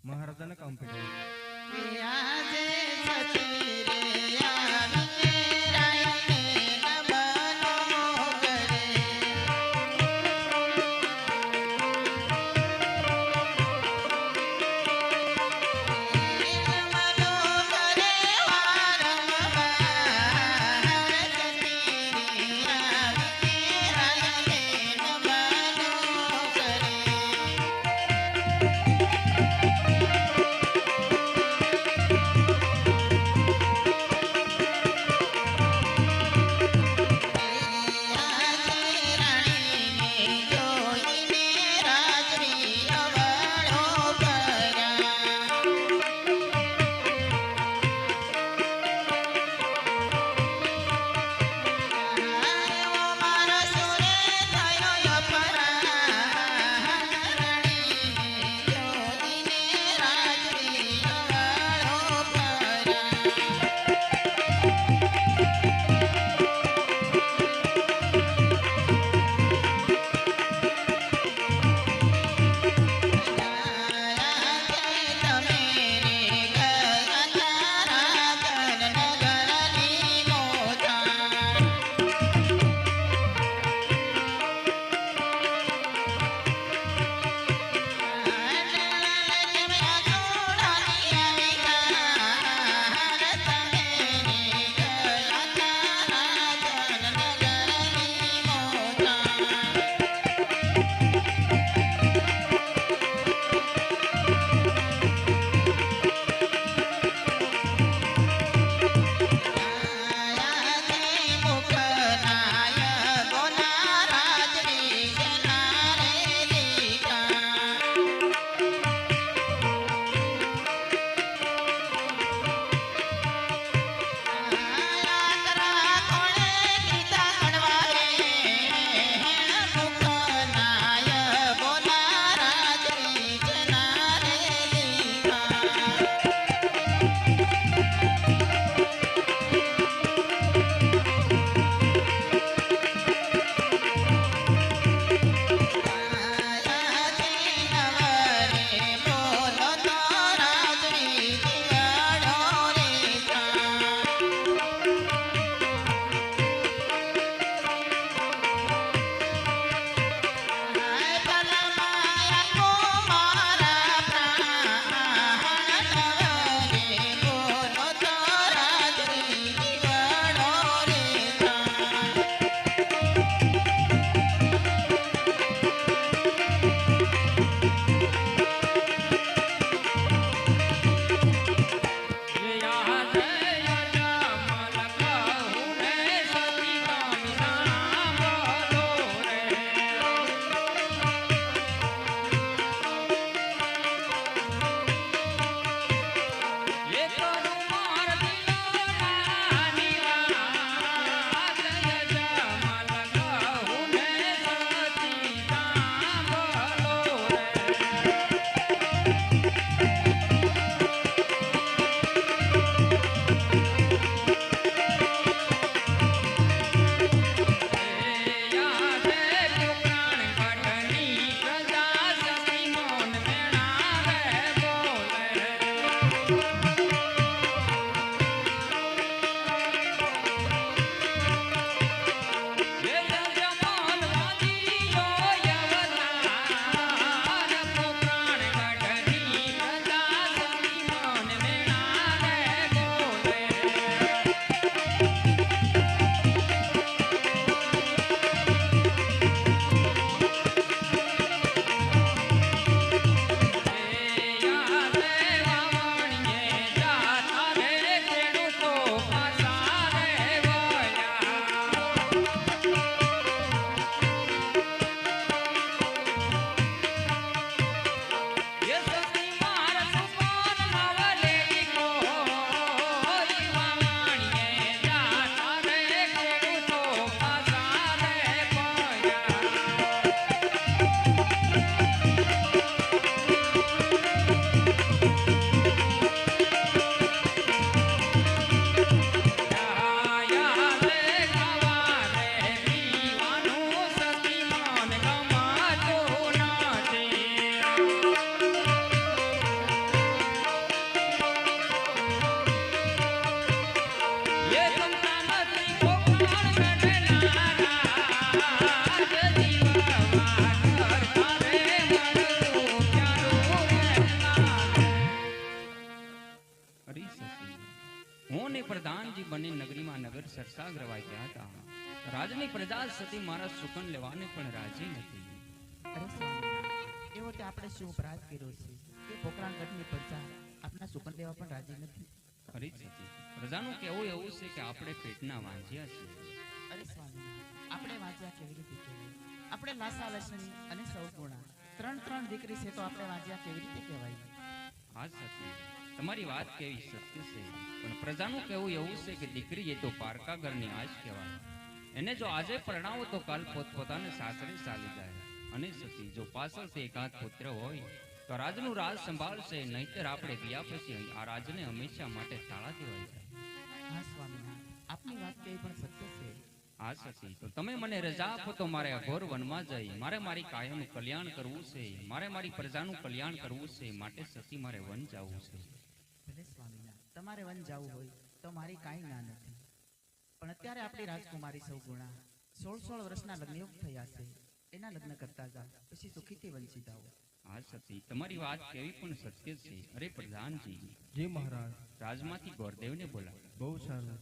મહારાજાને કામ પડ્યું પ્રધાનજી બની નગરીમાં નગર સરસાગ રવાઈ ગયા હતા. રાજની પ્રજા સતી મારા સુકન લેવાને પણ રાજી નથી. અરે સ્વામિનારાયણ, એવો તે આપણે શું અપરાધ કર્યો છે કે પોકરાણગઢની પ્રજા આપના સુકન લેવા પણ રાજી નથી? ખરી જ સતી, પ્રજાનું કહેવું એવું છે કે આપણે પેટના વાંજ્યા છીએ. અરે સ્વામિનારાયણ, આપણે વાંચ્યા કેવી રીતે કહેવાય? આપણે લાસા લસણી અને સૌગુણા ત્રણ દીકરી છે તો આપણે વાંચ્યા કેવી રીતે કહેવાય? હા સતી, તમારી વાત કેવી સત્ય છે, પણ પ્રજાનું કહેવું એવું છે કે દીકરી એ તો પારકા ઘરની આશ કહેવાય. એને જો આજે પરણાવો તો કાલ પોતપોતાને સાસરે ચાલી જાય. અને સતી, જો પાછળથી એકાદ પુત્ર હોય તો રાજનું રાજ સંભાળશે, નહીતર આપણે ગયા પછી આ રાજને હંમેશા માટે તાળા દેવાઈ જાય. હા સ્વામિનારાયણ, આપની વાત કેવી પણ સત્ય છે. હા સતી, તો તમે મને રજા આપો તો મારે અઘોર વનમાં જઈ મારે મારી કાયાનું કલ્યાણ કરવું છે, મારે મારી પ્રજાનું કલ્યાણ કરવું છે, માટે સતી મારે વન જવું છે. ભલે સ્વામિનારાયણ, તમારે વન જવું હોય તો મારી કાંઈ ના નથી, પણ અત્યારે આપણી રાજકુમારી સૌગુણા 16 વર્ષના લગ્નયોગ થયા છે, એના લગ્ન કરતા જાઓ, પછી સુખીથી વંચી જાઓ. હા સતી, તમારી વાત કેવી પણ સત્ય છે. અરે પ્રધાનજી, જી મહારાજ. રાજમાંથી ગોરદેવને બોલાવો. બહુ સારું.